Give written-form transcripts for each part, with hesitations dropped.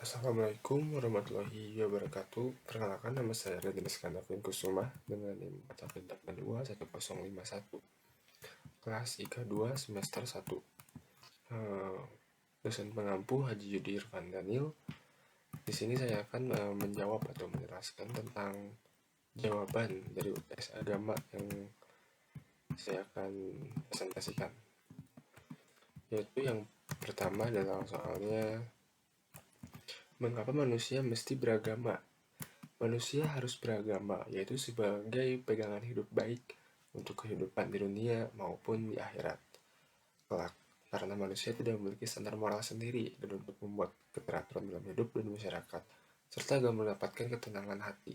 Assalamualaikum warahmatullahi wabarakatuh. Perkenalkan, nama saya Raditya Iskandar Kusuma dengan NIM 4821051. Kelas IK2 semester 1. Dosen pengampu Haji Yudi Irfan Daniel. Di sini saya akan menjawab atau menjelaskan tentang jawaban dari UTS agama yang saya akan presentasikan. Yaitu yang pertama adalah soalnya, mengapa manusia mesti beragama? Manusia harus beragama, yaitu sebagai pegangan hidup baik untuk kehidupan di dunia maupun di akhirat kelak. Karena manusia tidak memiliki standar moral sendiri dan untuk membuat keteraturan dalam hidup dan masyarakat, serta agar mendapatkan ketenangan hati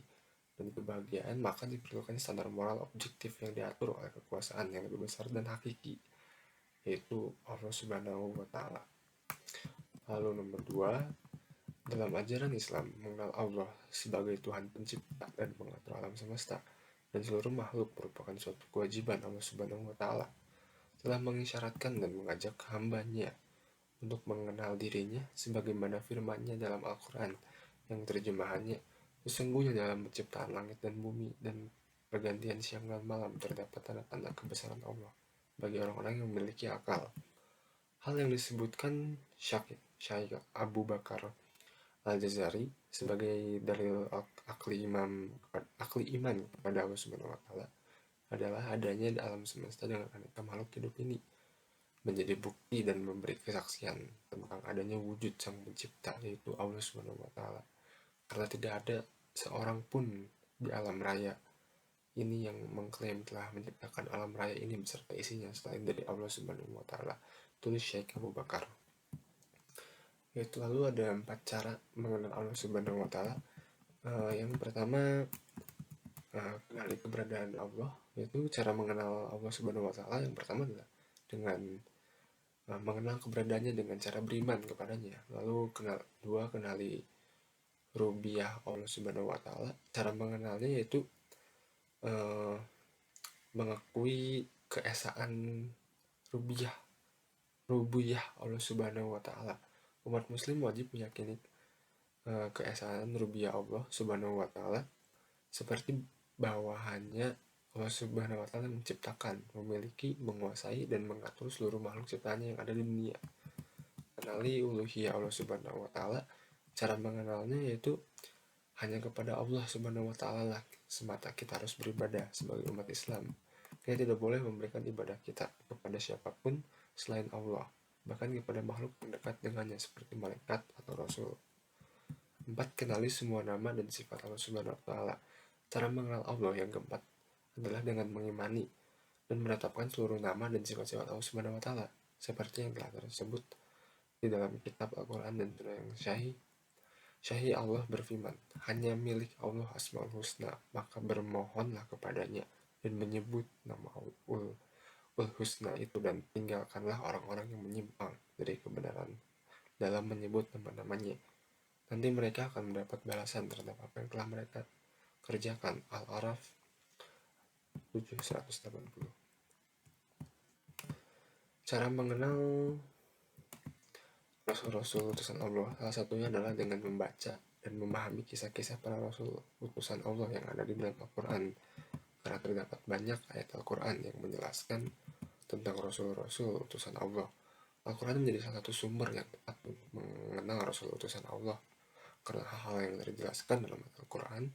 dan kebahagiaan, maka diperlukan standar moral objektif yang diatur oleh kekuasaan yang lebih besar dan hakiki, yaitu Allah Subhanahu wa Ta'ala. Lalu nomor 2, dalam ajaran Islam, mengenal Allah sebagai Tuhan pencipta dan pengatur alam semesta dan seluruh makhluk merupakan suatu kewajiban Allah Subhanahu wa Ta'ala. Telah mengisyaratkan dan mengajak hambanya untuk mengenal dirinya sebagaimana firman-Nya dalam Al-Quran yang terjemahannya, sesungguhnya dalam penciptaan langit dan bumi dan pergantian siang dan malam terdapat tanda-tanda kebesaran Allah bagi orang-orang yang memiliki akal. Hal yang disebutkan Syekh Abu Bakar Al-Jazari sebagai dalil akli iman kepada Allah Subhanahu wa Ta'ala adalah adanya alam semesta dengan aneka makhluk hidup ini menjadi bukti dan memberi kesaksian tentang adanya wujud sang pencipta, yaitu Allah Subhanahu wa Ta'ala. Karena tidak ada seorang pun di alam raya ini yang mengklaim telah menciptakan alam raya ini beserta isinya selain dari Allah Subhanahu wa Ta'ala. Tulis Syekh Abu Bakar. Yaitu lalu ada 4 cara mengenal Allah Subhanahu wa Ta'ala. Yang pertama, kenali keberadaan Allah. Yaitu cara mengenal Allah Subhanahu wa Ta'ala yang pertama adalah dengan mengenal keberadaannya dengan cara beriman kepadanya. Lalu kenali rububiyah Allah Subhanahu wa Ta'ala. Cara mengenalnya yaitu mengakui keesaan rububiyah Allah Subhanahu wa Ta'ala. Umat muslim wajib meyakini keesaan rububiyah Allah Subhanahu wa Ta'ala seperti bawahannya Allah Subhanahu wa Ta'ala menciptakan, memiliki, menguasai dan mengatur seluruh makhluk ciptaannya yang ada di dunia. Kenali uluhiyah Allah Subhanahu wa Ta'ala. Cara mengenalnya yaitu hanya kepada Allah Subhanahu wa Ta'ala lah semata kita harus beribadah sebagai umat Islam. Kita tidak boleh memberikan ibadah kita kepada siapapun selain Allah, bahkan kepada makhluk yang dekat dengannya seperti malaikat atau rasul. 4. Kenali semua nama dan sifat Allah Subhanahu wa Ta'ala. Cara mengenal Allah yang keempat adalah dengan mengimani dan menetapkan seluruh nama dan sifat-sifat Allah Subhanahu wa Ta'ala seperti yang telah tersebut di dalam kitab Al-Quran dan Sunnah yang Syahih. Allah berfirman, hanya milik Allah Asmaul Husna, maka bermohonlah kepadanya dan menyebut nama Ul Husna itu, dan tinggalkanlah orang-orang yang menyimpang dari kebenaran dalam menyebut nama-namanya. Nanti mereka akan mendapat balasan terhadap apa yang telah mereka kerjakan. Al-Araf 780. Cara mengenal Rasul-Rasul utusan Allah, salah satunya adalah dengan membaca dan memahami kisah-kisah para Rasul utusan Allah yang ada di dalam Al-Quran. Karena terdapat banyak ayat Al-Quran yang menjelaskan tentang Rasul-Rasul utusan Allah. Al-Quran menjadi salah satu sumber yang tepat untuk mengenal Rasul utusan Allah. Karena hal-hal yang terjelaskan dalam Al-Quran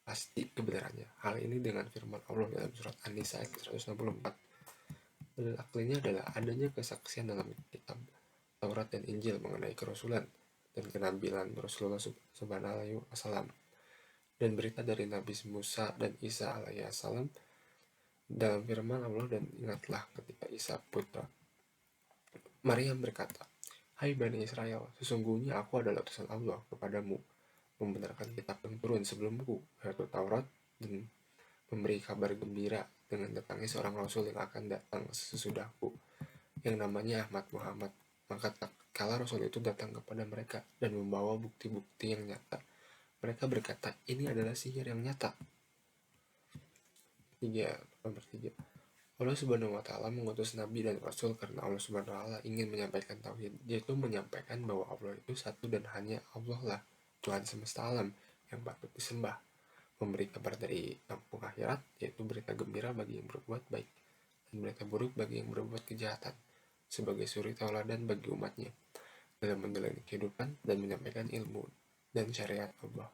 pasti kebenarannya. Hal ini dengan firman Allah dalam surat An-Nisa ayat 164. Dalil aklinya adalah adanya kesaksian dalam kitab Taurat dan Injil mengenai kerasulan dan kenabilan Rasulullah Subhanahu alaihi wasallam, dan berita dari Nabi Musa dan Isa alaihi salam dalam firman Allah. Dan ingatlah ketika Isa putra Maryam berkata, hai Bani Israel, sesungguhnya aku adalah utusan Allah kepadamu, membenarkan kitab yang turun sebelumku, yaitu Taurat, dan memberi kabar gembira dengan datangnya seorang Rasul yang akan datang sesudahku, yang namanya Ahmad Muhammad. Maka kala Rasul itu datang kepada mereka dan membawa bukti-bukti yang nyata, mereka berkata, ini adalah sihir yang nyata. Nomor 3. Allah Subhanahu wa taala mengutus nabi dan rasul karena Allah Subhanahu wa taala ingin menyampaikan tauhid, yaitu menyampaikan bahwa Allah itu satu dan hanya Allah lah, Tuhan semesta alam yang patut disembah. Memberi kabar dari kampung akhirat, yaitu berita gembira bagi yang berbuat baik dan berita buruk bagi yang berbuat kejahatan, sebagai suri tauladan bagi umatnya dalam menjalani kehidupan dan menyampaikan ilmu dan syariat Allah.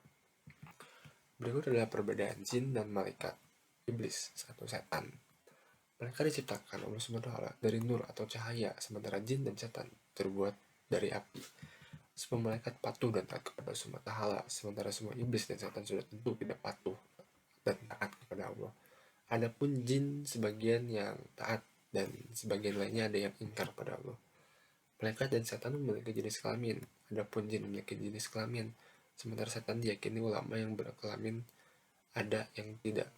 Berikut adalah perbedaan jin dan malaikat. Iblis, satu setan. Mereka diciptakan Allah SWT dari nur atau cahaya, sementara jin dan setan terbuat dari api. Semua malaikat patuh dan taat kepada semua taala, sementara semua iblis dan setan sudah tentu tidak patuh dan taat kepada Allah. Adapun jin sebagian yang taat dan sebagian lainnya ada yang ingkar pada Allah. Malaikat dan setan memiliki jenis kelamin, adapun jin memiliki jenis kelamin, sementara setan diyakini ulama yang berkelamin ada yang tidak.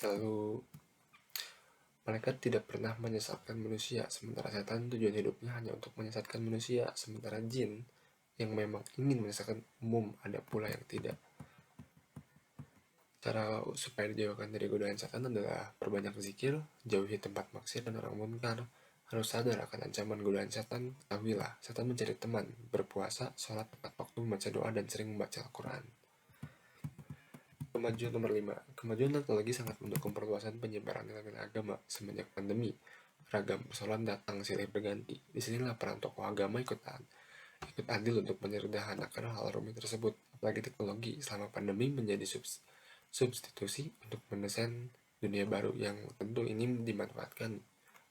Lalu, malaikat tidak pernah menyesatkan manusia, sementara setan tujuan hidupnya hanya untuk menyesatkan manusia, sementara jin yang memang ingin menyesatkan umum ada pula yang tidak. Cara supaya dijauhkan dari godaan setan adalah perbanyak zikir, jauhi tempat maksiat dan orang munkar. Harus sadar akan ancaman godaan setan, ketahuilah, setan mencari teman, berpuasa, sholat tepat waktu, membaca doa, dan sering membaca Al-Quran. Kemajuan nomor 5. Kemajuan teknologi sangat mendukung perluasan penyebaran nilai-nilai agama semenjak pandemi. Ragam persoalan datang silih berganti. Disinilah peran tokoh agama ikut adil untuk menyederhanakan hal rumit tersebut. Apalagi teknologi selama pandemi menjadi substitusi untuk mendesain dunia baru yang tentu ini dimanfaatkan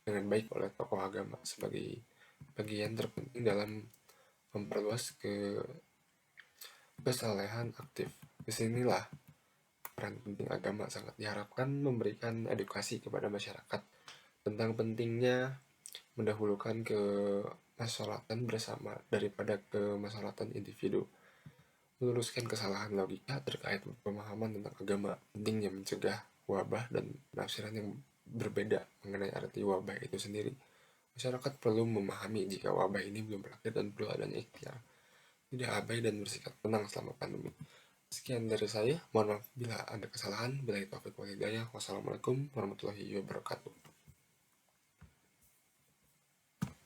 dengan baik oleh tokoh agama sebagai bagian terpenting dalam memperluas kesalehan aktif. Disinilah peran penting agama sangat diharapkan memberikan edukasi kepada masyarakat tentang pentingnya mendahulukan kemaslahatan bersama daripada kemaslahatan individu, meluruskan kesalahan logika terkait pemahaman tentang agama, pentingnya mencegah wabah dan penafsiran yang berbeda mengenai arti wabah itu sendiri. Masyarakat perlu memahami jika wabah ini belum berakhir dan perlu adanya ikhtiar, tidak abai dan bersikap tenang selama pandemi. Sekian dari saya, mohon maaf bila ada kesalahan. Billahi taufiq wal hidayah. Wassalamualaikum warahmatullahi wabarakatuh.